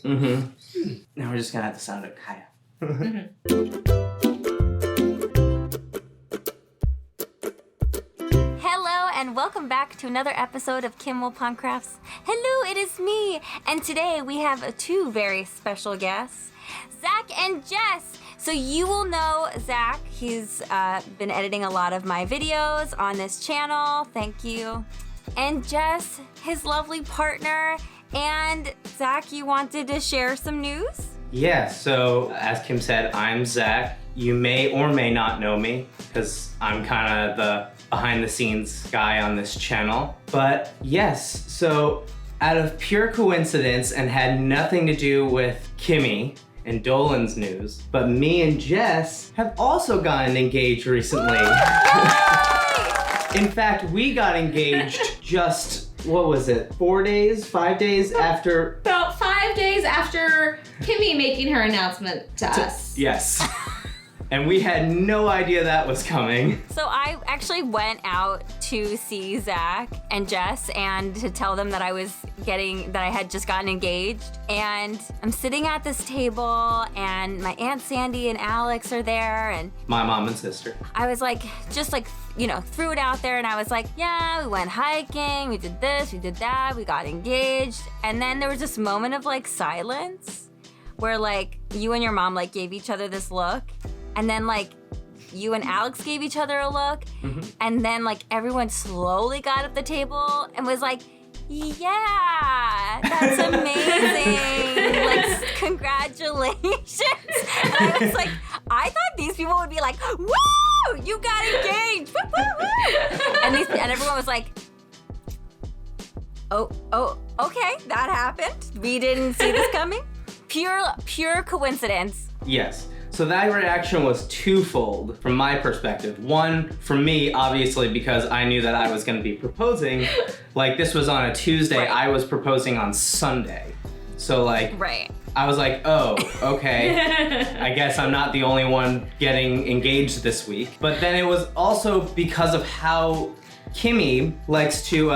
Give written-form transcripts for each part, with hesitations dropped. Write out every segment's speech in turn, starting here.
Now we're just gonna have to sound it Kaya. Hello and welcome back to another episode of Kim Wilpon Crafts. Hello, it is me, and today we have two very special guests, Zack and Jess. So you will know Zack. He's been editing a lot of my videos on this channel. Thank you. And Jess, his lovely partner. And Zack, you wanted to share some news? Yeah, so as Kim said, I'm Zack. You may or may not know me because I'm kind of the behind the scenes guy on this channel. But yes, so out of pure coincidence and had nothing to do with Kimmy and Dolan's news, but me and Jess have also gotten engaged recently. In fact, we got engaged just, what was it, 4 days, 5 days after? About 5 days after Kimmy making her announcement to us. Yes. And we had no idea that was coming. So I actually went out to see Zack and Jess and to tell them that I had just gotten engaged. And I'm sitting at this table and my Aunt Sandy and Alex are there and My mom and sister. I was like, threw it out there and I was like, yeah, we went hiking, we did this, we did that, we got engaged. And then there was this moment of like silence where like you and your mom like gave each other this look. And then like you and Alex gave each other a look. And then like everyone slowly got at the table and was like, yeah, that's amazing. Like, congratulations. And I was like, I thought these people would be like, woo, you got engaged. Woo, woo, woo. And everyone was like, oh, okay, that happened. We didn't see this coming. Pure coincidence. Yes. So that reaction was twofold from my perspective. One, from me, obviously, because I knew that I was going to be proposing. Like, this was on a Tuesday. Right. I was proposing on Sunday. So, like, right. I was like, oh, okay. I guess I'm not the only one getting engaged this week. But then it was also because of how Kimmy likes to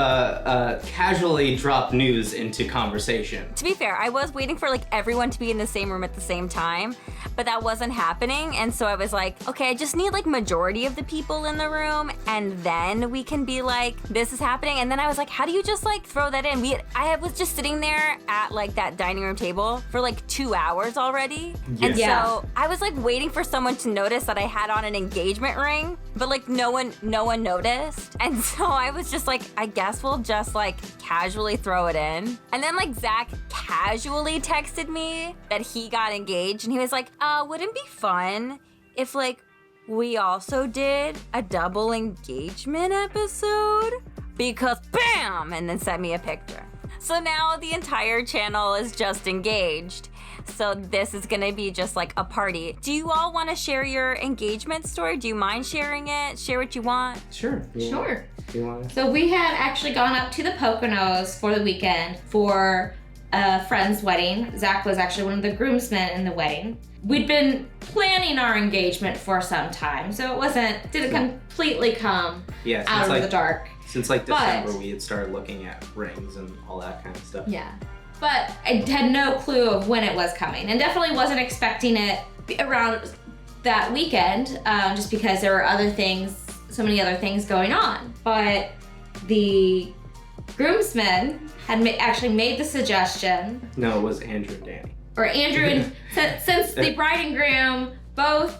casually drop news into conversation. To be fair, I was waiting for like everyone to be in the same room at the same time, but that wasn't happening. And so I was like, okay, I just need like majority of the people in the room and then we can be like, this is happening. And then I was like, how do you just like throw that in? I was just sitting there at like that dining room table for like 2 hours already. Yes. And so I was like waiting for someone to notice that I had on an engagement ring, but like no one noticed. And so I was just like, I guess we'll just like casually throw it in. And then like Zack casually texted me that he got engaged and he was like, wouldn't it be fun if like we also did a double engagement episode? Because bam! And then sent me a picture. So now the entire channel is just engaged. So this is gonna be just like a party. Do you all want to share your engagement story? Do you mind sharing it? Share what you want? Sure. Sure. You want to? So we had actually gone up to the Poconos for the weekend for a friend's wedding. Zack was actually one of the groomsmen in the wedding. We'd been planning our engagement for some time, so it didn't completely come out of the dark. Since like December, we had started looking at rings and all that kind of stuff. Yeah. But I had no clue of when it was coming and definitely wasn't expecting it around that weekend just because there were so many other things going on. But the groomsmen had actually made the suggestion. No, it was Andrew and Danny. Or Andrew and since the bride and groom both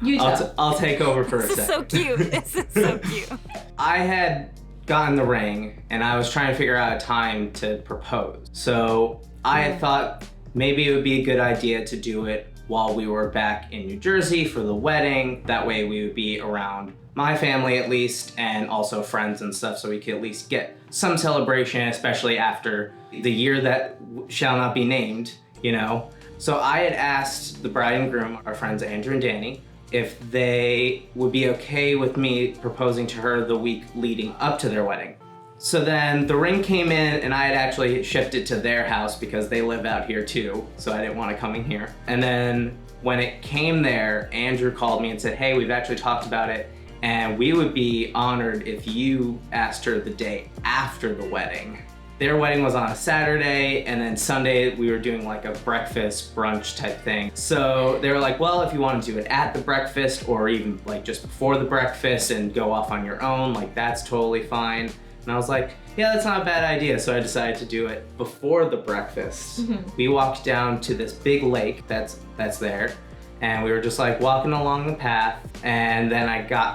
Utah. I'll take over for a second. This is so cute. This is so cute. I had gotten the ring and I was trying to figure out a time to propose. So I had thought maybe it would be a good idea to do it while we were back in New Jersey for the wedding. That way we would be around my family at least and also friends and stuff so we could at least get some celebration, especially after the year that shall not be named, you know? So I had asked the bride and groom, our friends Andrew and Danny, if they would be okay with me proposing to her the week leading up to their wedding. So then the ring came in and I had actually shipped it to their house because they live out here too, so I didn't want to come in here. And then when it came there, Andrew called me and said, hey, we've actually talked about it and we would be honored if you asked her the day after the wedding. their wedding was on a Saturday, and then Sunday we were doing like a breakfast brunch type thing. So they were like, well, if you want to do it at the breakfast or even like just before the breakfast and go off on your own, like that's totally fine. And I was like, yeah, that's not a bad idea. So I decided to do it before the breakfast. We walked down to this big lake that's there. And we were just like walking along the path. And then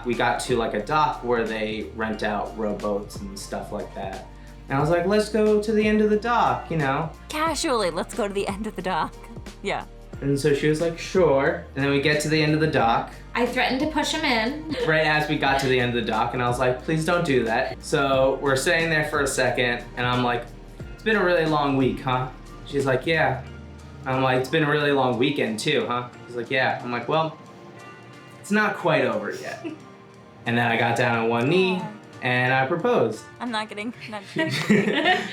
we got to like a dock where they rent out rowboats and stuff like that. And I was like, let's go to the end of the dock, you know? Casually, let's go to the end of the dock. Yeah. And so she was like, sure. And then we get to the end of the dock. I threatened to push him in. Right as we got to the end of the dock, and I was like, please don't do that. So we're sitting there for a second, and I'm like, it's been a really long week, huh? She's like, yeah. I'm like, it's been a really long weekend too, huh? She's like, yeah. I'm like, well, it's not quite over yet. And then I got down on one knee, and I proposed. I'm not getting...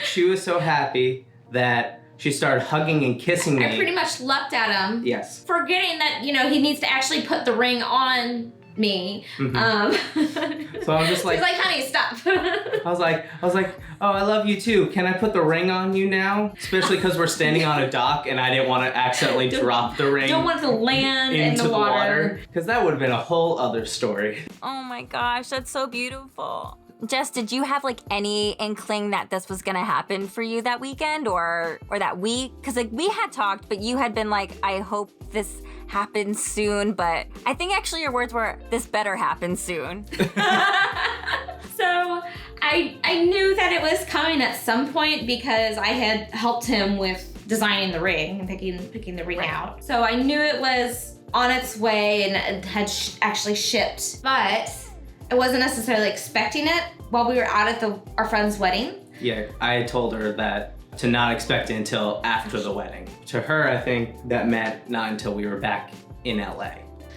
She was so happy that she started hugging and kissing me. I pretty much leapt at him. Yes. Forgetting that, you know, he needs to actually put the ring on me. So I'm just like... He's like, honey, stop. I was like, oh, I love you too. Can I put the ring on you now? Especially because we're standing on a dock and I didn't want to accidentally drop the ring. Don't want it to land in into the water. Because that would have been a whole other story. Oh my gosh, that's so beautiful. Jess, did you have like any inkling that this was gonna happen for you that weekend or that week? Because like we had talked, but you had been like, I hope this happens soon. But I think actually your words were, this better happen soon. So I knew that it was coming at some point because I had helped him with designing the ring and picking the ring out. So I knew it was on its way and it had actually shipped, but I wasn't necessarily expecting it while we were out at our friend's wedding. Yeah, I told her that to not expect it until after the wedding. To her, I think that meant not until we were back in LA.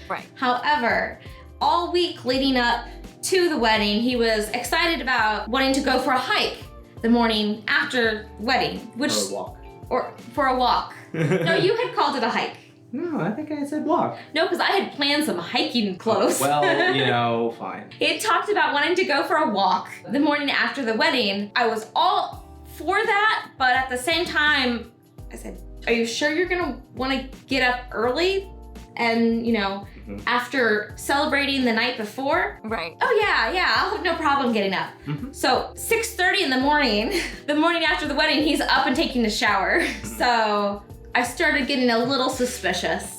Right. However, all week leading up to the wedding, he was excited about wanting to go for a hike the morning after wedding, which For a walk. or for a walk. No, you had called it a hike. No, I think I said walk. No, because I had planned some hiking clothes. Well, you know, fine. He had talked about wanting to go for a walk the morning after the wedding. I was all for that, but at the same time, I said, are you sure you're gonna wanna get up early? And, you know, after celebrating the night before? Right. Oh yeah, I'll have no problem getting up. So 6:30 in the morning after the wedding, he's up and taking a shower. So I started getting a little suspicious.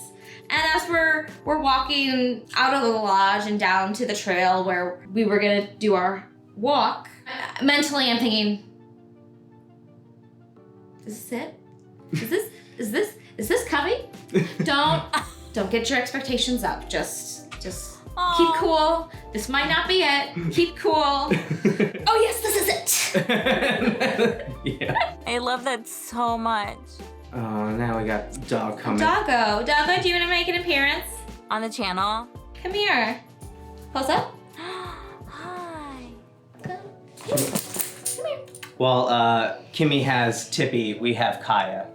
And as we're walking out of the lodge and down to the trail where we were gonna do our walk, mentally I'm thinking, is this it? Is this coming? Don't get your expectations up. Just keep cool. This might not be it. Keep cool. Oh yes, this is it. Yeah. I love that so much. Oh, now we got dog coming. Doggo, do you want to make an appearance? On the channel. Come here. Close up. Hi. Come here. Well, Kimmy has Tippy. We have Kaya,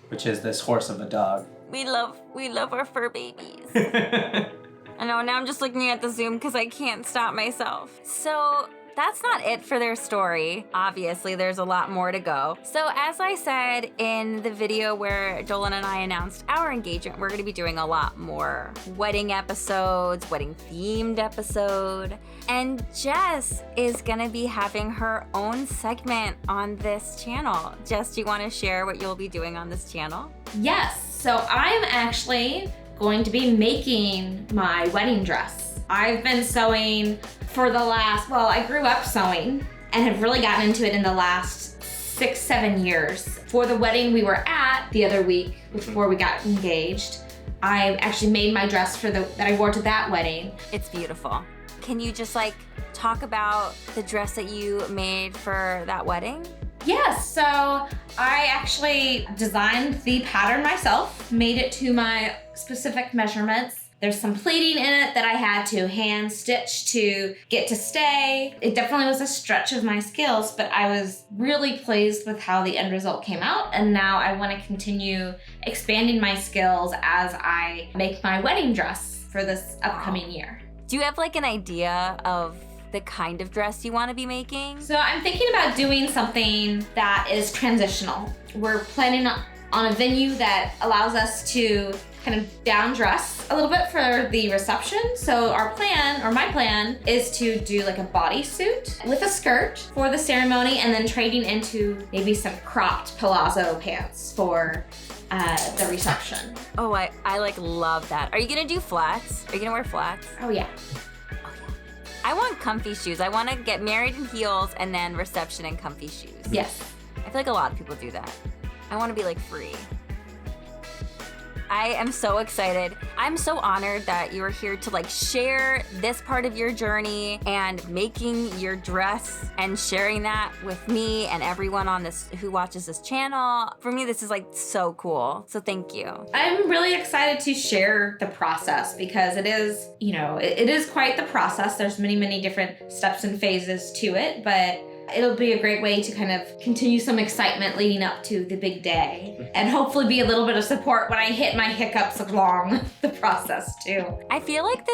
which is this horse of a dog. We love our fur babies. I know, now I'm just looking at the Zoom because I can't stop myself. So that's not it for their story. Obviously, there's a lot more to go. So as I said in the video where Dolan and I announced our engagement, we're gonna be doing a lot more wedding episodes, wedding themed episode. And Jess is gonna be having her own segment on this channel. Jess, do you wanna share what you'll be doing on this channel? Yes, so I'm actually going to be making my wedding dress. I've been sewing for the last, well, I grew up sewing and have really gotten into it in the last 6-7 years. For the wedding we were at the other week before we got engaged, I actually made my dress that I wore to that wedding. It's beautiful. Can you just like talk about the dress that you made for that wedding? Yes, so I actually designed the pattern myself, made it to my specific measurements. There's some pleating in it that I had to hand stitch to get to stay. It definitely was a stretch of my skills, but I was really pleased with how the end result came out. And now I want to continue expanding my skills as I make my wedding dress for this upcoming year. Do you have like an idea of the kind of dress you want to be making? So I'm thinking about doing something that is transitional. We're planning on a venue that allows us to kind of down dress a little bit for the reception. So our plan, or my plan, is to do like a bodysuit with a skirt for the ceremony, and then trading into maybe some cropped palazzo pants for the reception. Oh, I like love that. Are you gonna do flats? Are you gonna wear flats? Oh yeah. I want comfy shoes. I want to get married in heels and then reception in comfy shoes. Yes. I feel like a lot of people do that. I want to be like free. I am so excited. I'm so honored that you are here to like share this part of your journey and making your dress and sharing that with me and everyone on this who watches this channel. For me, this is like so cool. So thank you. I'm really excited to share the process because it is, you know, it is quite the process. There's many, many different steps and phases to it, but it'll be a great way to kind of continue some excitement leading up to the big day and hopefully be a little bit of support when I hit my hiccups along the process too. I feel like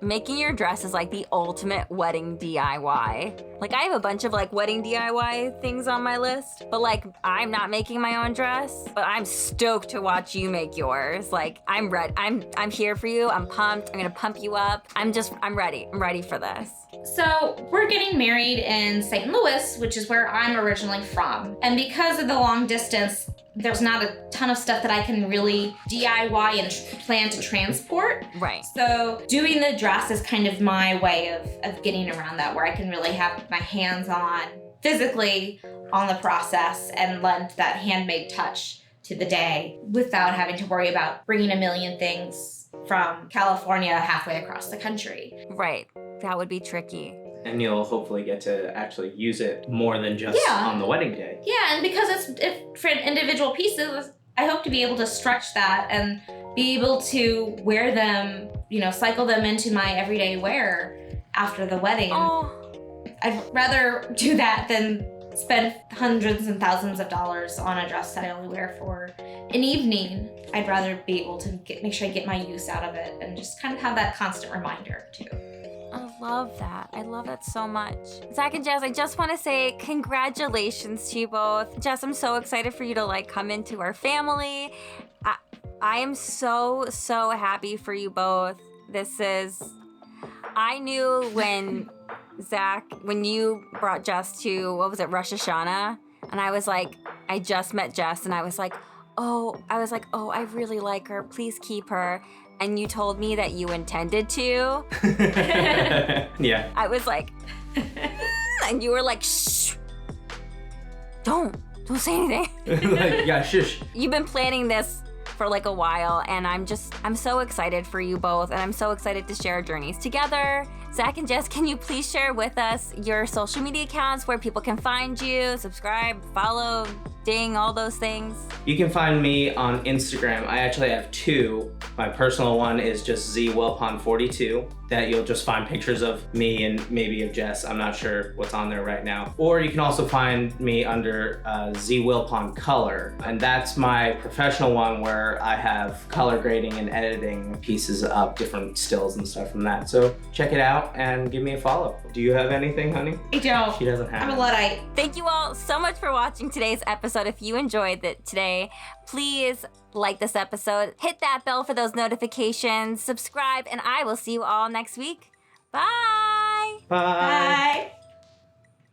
making your dress is like the ultimate wedding DIY. Like I have a bunch of like wedding DIY things on my list, but like I'm not making my own dress, but I'm stoked to watch you make yours. Like I'm ready. I'm here for you. I'm pumped. I'm gonna pump you up. I'm ready. I'm ready for this. So we're getting married in St. Louis, which is where I'm originally from. And because of the long distance, there's not a ton of stuff that I can really DIY and plan to transport. Right. So doing the dress is kind of my way of getting around that, where I can really have my hands on physically on the process and lend that handmade touch to the day without having to worry about bringing a million things from California halfway across the country. Right. That would be tricky. And you'll hopefully get to actually use it more than just on the wedding day. Yeah, and because it's for individual pieces, I hope to be able to stretch that and be able to wear them, you know, cycle them into my everyday wear after the wedding. Oh. I'd rather do that than spend hundreds and thousands of dollars on a dress that I only wear for an evening. I'd rather be able to make sure I get my use out of it and just kind of have that constant reminder too. I love that. I love that so much. Zach and Jess, I just want to say congratulations to you both. Jess, I'm so excited for you to like come into our family. I am so happy for you both. I knew when Zach, when you brought Jess to, what was it, Rosh Hashanah? And I was like, I just met Jess and I was like, oh, I really like her. Please keep her. And you told me that you intended to. Yeah. I was like, and you were like, shh, don't say anything. Like, yeah, shush. You've been planning this for like a while, and I'm so excited for you both, and I'm so excited to share our journeys together. Zach and Jess, can you please share with us your social media accounts where people can find you, subscribe, follow, ding, all those things? You can find me on Instagram. I actually have two. My personal one is just Wilpon42, that you'll just find pictures of me and maybe of Jess. I'm not sure what's on there right now. Or you can also find me under Wilpon Color, and that's my professional one where I have color grading and editing pieces of different stills and stuff from that. So check it out and give me a follow. Do you have anything, honey? I don't. She doesn't have I'm a it. Luddite. Thank you all so much for watching today's episode. If you enjoyed it today, please like this episode, hit that bell for those notifications, subscribe, and I will see you all next week. Bye! Bye! Bye.